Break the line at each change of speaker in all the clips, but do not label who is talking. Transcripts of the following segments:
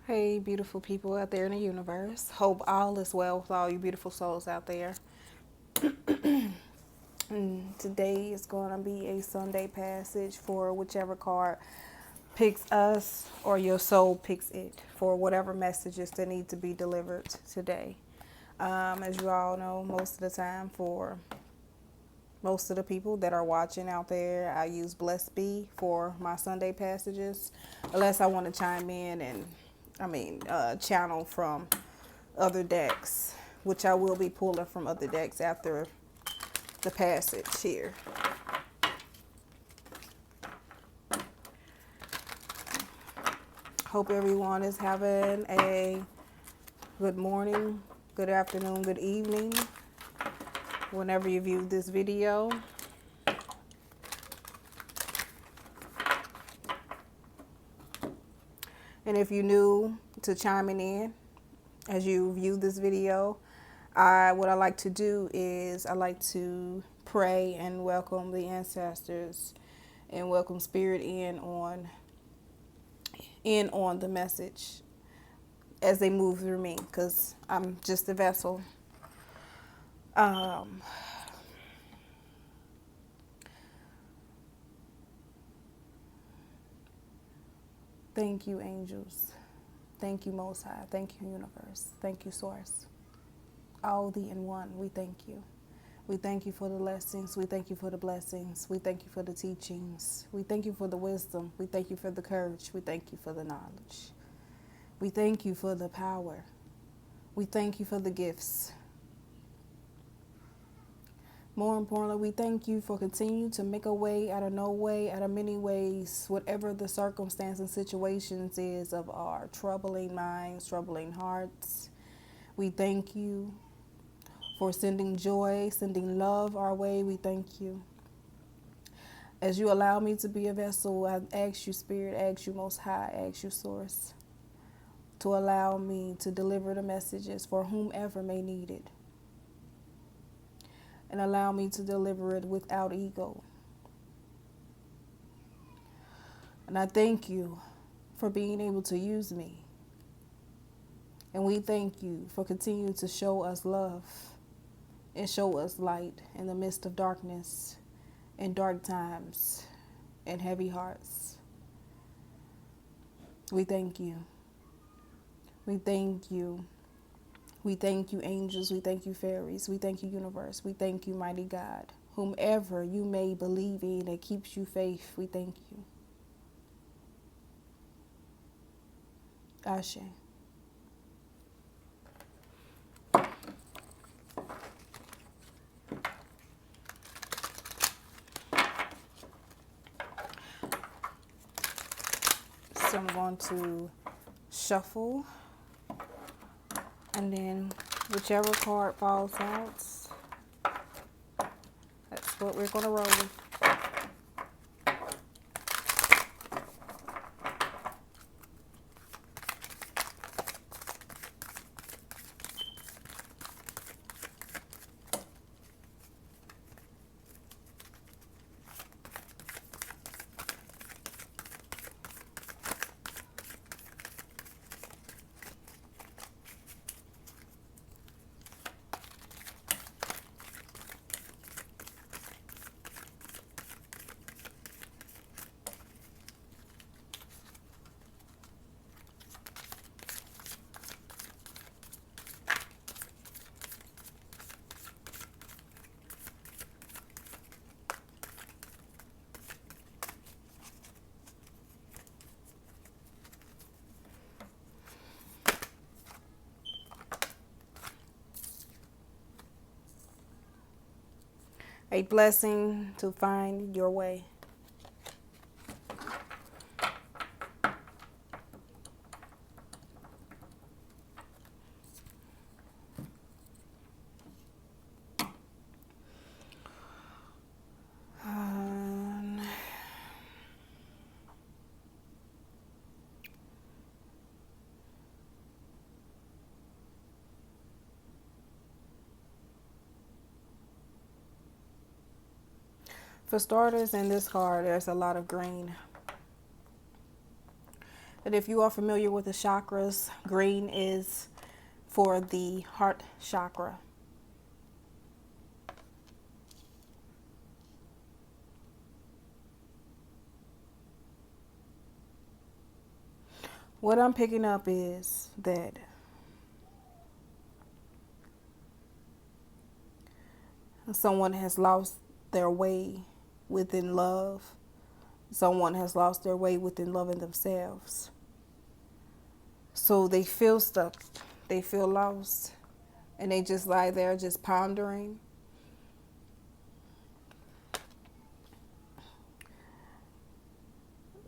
Hey, beautiful people out there in the universe. Hope all is well with all you beautiful souls out there. Today is going to be a Sunday passage for whichever card picks us or your soul picks it for whatever messages that need to be delivered today. As you all know, most of the time for most of the people that are watching out there, I use Blessed Be for my Sunday passages, unless I want to chime in and, channel from other decks, which I will be pulling from other decks after the passage here. Hope everyone is having a good morning, good afternoon, good evening, whenever you view this video. And if you're new to chiming in as you view this video, what I like to do is I like to pray and welcome the ancestors and welcome spirit in on the message as they move through me, because I'm just a vessel. Um, Thank you, angels. Thank you, Most High. Thank you, universe. Thank you, Source. All the in one, we thank you. We thank you for the lessons. We thank you for the blessings. We thank you for the teachings. We thank you for the wisdom. We thank you for the courage. We thank you for the knowledge. We thank you for the power. We thank you for the gifts. More importantly, we thank you for continuing to make a way out of no way, out of many ways, whatever the circumstance and situations is of our troubling minds, troubling hearts. We thank you for sending joy, sending love our way. We thank you. As you allow me to be a vessel, I ask you, Spirit, ask you, Most High, ask you, Source, to allow me to deliver the messages for whomever may need it. And allow me to deliver it without ego. And I thank you for being able to use me. And we thank you for continuing to show us love and show us light in the midst of darkness and dark times and heavy hearts. We thank you. We thank you. We thank you, angels. We thank you, fairies. We thank you, universe. We thank you, mighty God. Whomever you may believe in that keeps you faith, we thank you. Ashe. So I'm going to shuffle, and then whichever card falls out, that's what we're going to roll with. A blessing to find your way. For starters, in this card, there's a lot of green. And if you are familiar with the chakras, green is for the heart chakra. What I'm picking up is that someone has lost their way within love. Someone has lost their way within loving themselves. So they feel stuck. They feel lost. And they just lie there just pondering.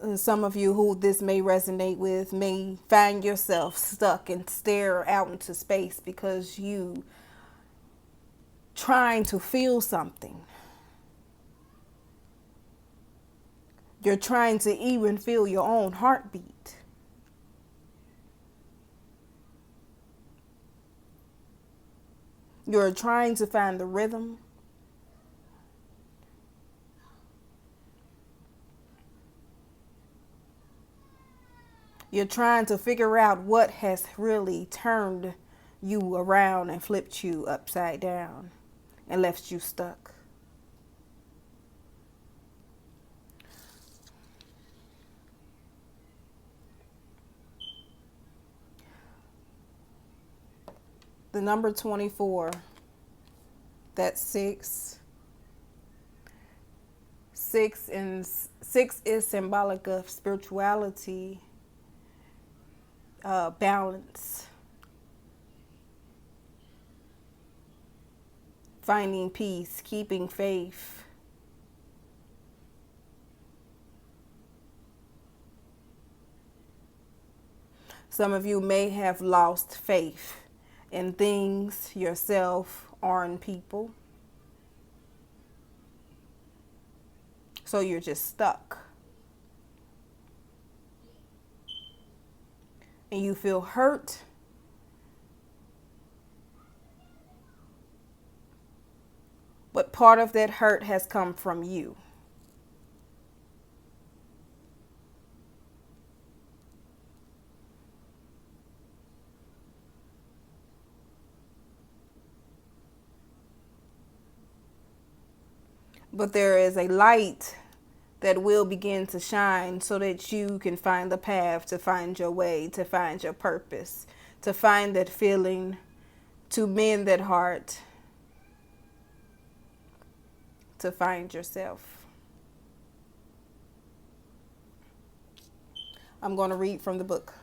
And some of you who this may resonate with may find yourself stuck and stare out into space because you trying to feel something. You're trying to even feel your own heartbeat. You're trying to find the rhythm. You're trying to figure out what has really turned you around and flipped you upside down and left you stuck. The number 24, that's six. Six is symbolic of spirituality, balance, finding peace, keeping faith. Some of you may have lost faith in things, yourself, or in people. So you're just stuck. And you feel hurt. But part of that hurt has come from you. But there is a light that will begin to shine so that you can find the path to find your way, to find your purpose, to find that feeling, to mend that heart, to find yourself. I'm going to read from the book.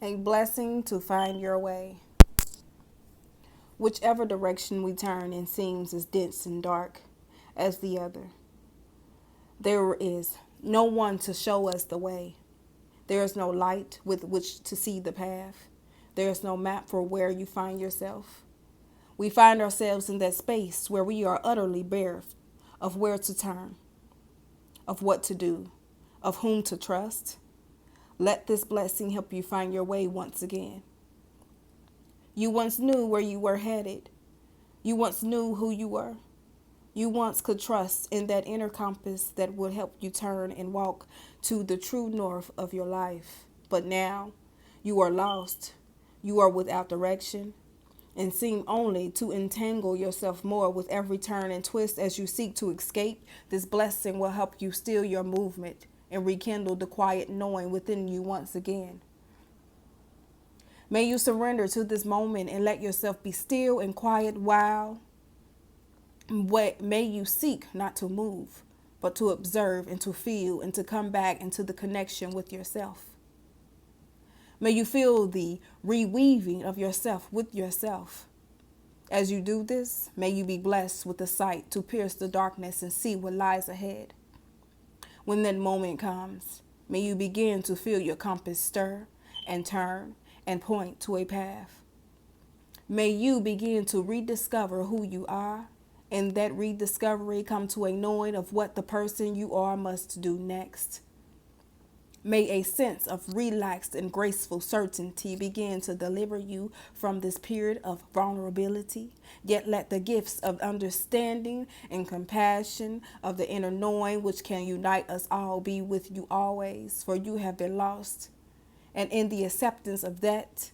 A blessing to find your way. Whichever direction we turn and seems as dense and dark as the other, there is no one to show us the way. There is no light with which to see the path. There is no map for where you find yourself. We find ourselves in that space where we are utterly bare of where to turn, of what to do, of whom to trust. Let this blessing help you find your way once again. You once knew where you were headed. You once knew who you were. You once could trust in that inner compass that would help you turn and walk to the true north of your life. But now you are lost. You are without direction and seem only to entangle yourself more with every turn and twist as you seek to escape. This blessing will help you steal your movement and rekindle the quiet knowing within you once again. May you surrender to this moment and let yourself be still and quiet while may you seek not to move, but to observe and to feel and to come back into the connection with yourself. May you feel the reweaving of yourself with yourself. As you do this, may you be blessed with the sight to pierce the darkness and see what lies ahead. When that moment comes, may you begin to feel your compass stir and turn and point to a path. May you begin to rediscover who you are, and that rediscovery come to a knowing of what the person you are must do next. May a sense of relaxed and graceful certainty begin to deliver you from this period of vulnerability. Yet let the gifts of understanding and compassion of the inner knowing which can unite us all be with you always, for you have been lost. And in the acceptance of that,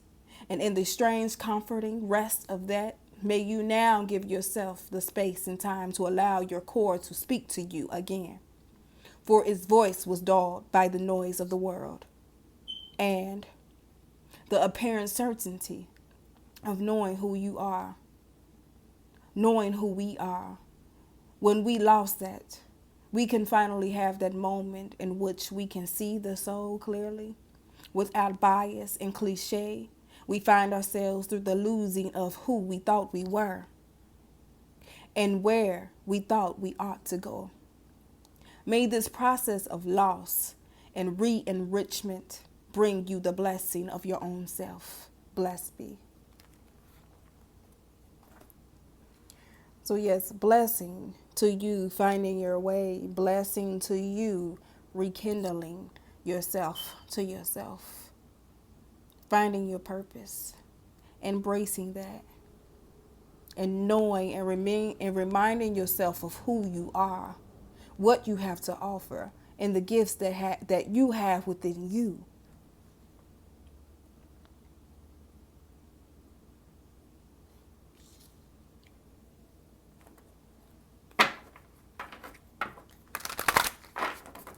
and in the strange comforting rest of that, may you now give yourself the space and time to allow your core to speak to you again. For its voice was dulled by the noise of the world, and the apparent certainty of knowing who you are, knowing who we are. When we lost that, we can finally have that moment in which we can see the soul clearly, without bias and cliche. We find ourselves through the losing of who we thought we were and where we thought we ought to go. May this process of loss and re-enrichment bring you the blessing of your own self. Blessed be. So yes, blessing to you finding your way, blessing to you rekindling yourself to yourself, finding your purpose, embracing that, and knowing and reminding yourself of who you are, what you have to offer, and the gifts that you have within you.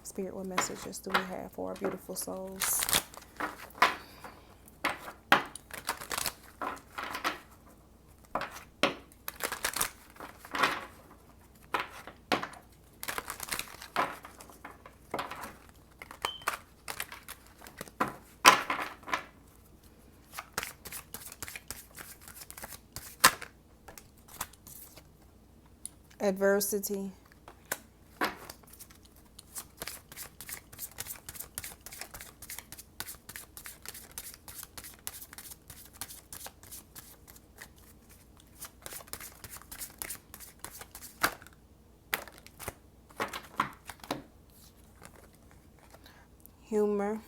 Spirit, what messages do we have for our beautiful souls? Adversity. Humor.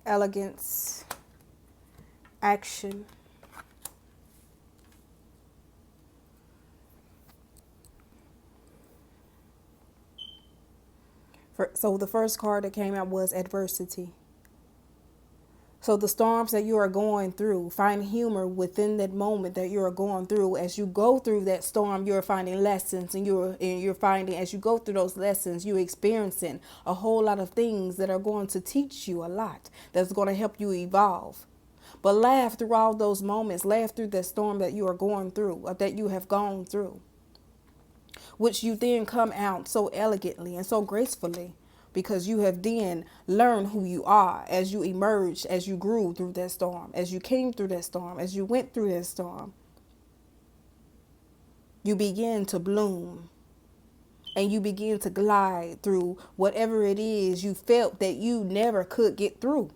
Elegance. Action. So the first card that came out was adversity. So the storms that you are going through, find humor within that moment that you are going through. As you go through that storm, you're finding lessons, and you're finding, as you go through those lessons, you're experiencing a whole lot of things that are going to teach you a lot, that's going to help you evolve. But laugh through all those moments, laugh through that storm that you are going through, or that you have gone through, which you then come out so elegantly and so gracefully, because you have then learned who you are as you emerged, as you grew through that storm, as you came through that storm, as you went through that storm. You begin to bloom, and you begin to glide through whatever it is you felt that you never could get through.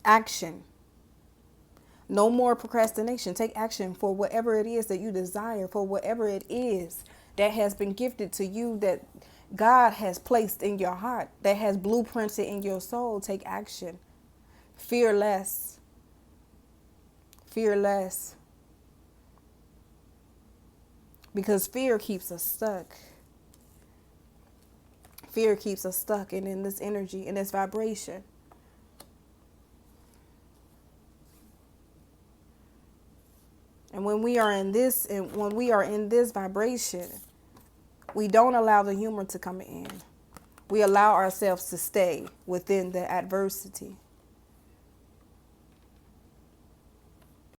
Action. No more procrastination. Take action for whatever it is that you desire, for whatever it is that has been gifted to you, that God has placed in your heart, that has blueprinted in your soul. Take action. Fear less. Fear less. Because fear keeps us stuck. Fear keeps us stuck in this energy, in this vibration. And when we are in this, vibration, we don't allow the humor to come in. We allow ourselves to stay within the adversity.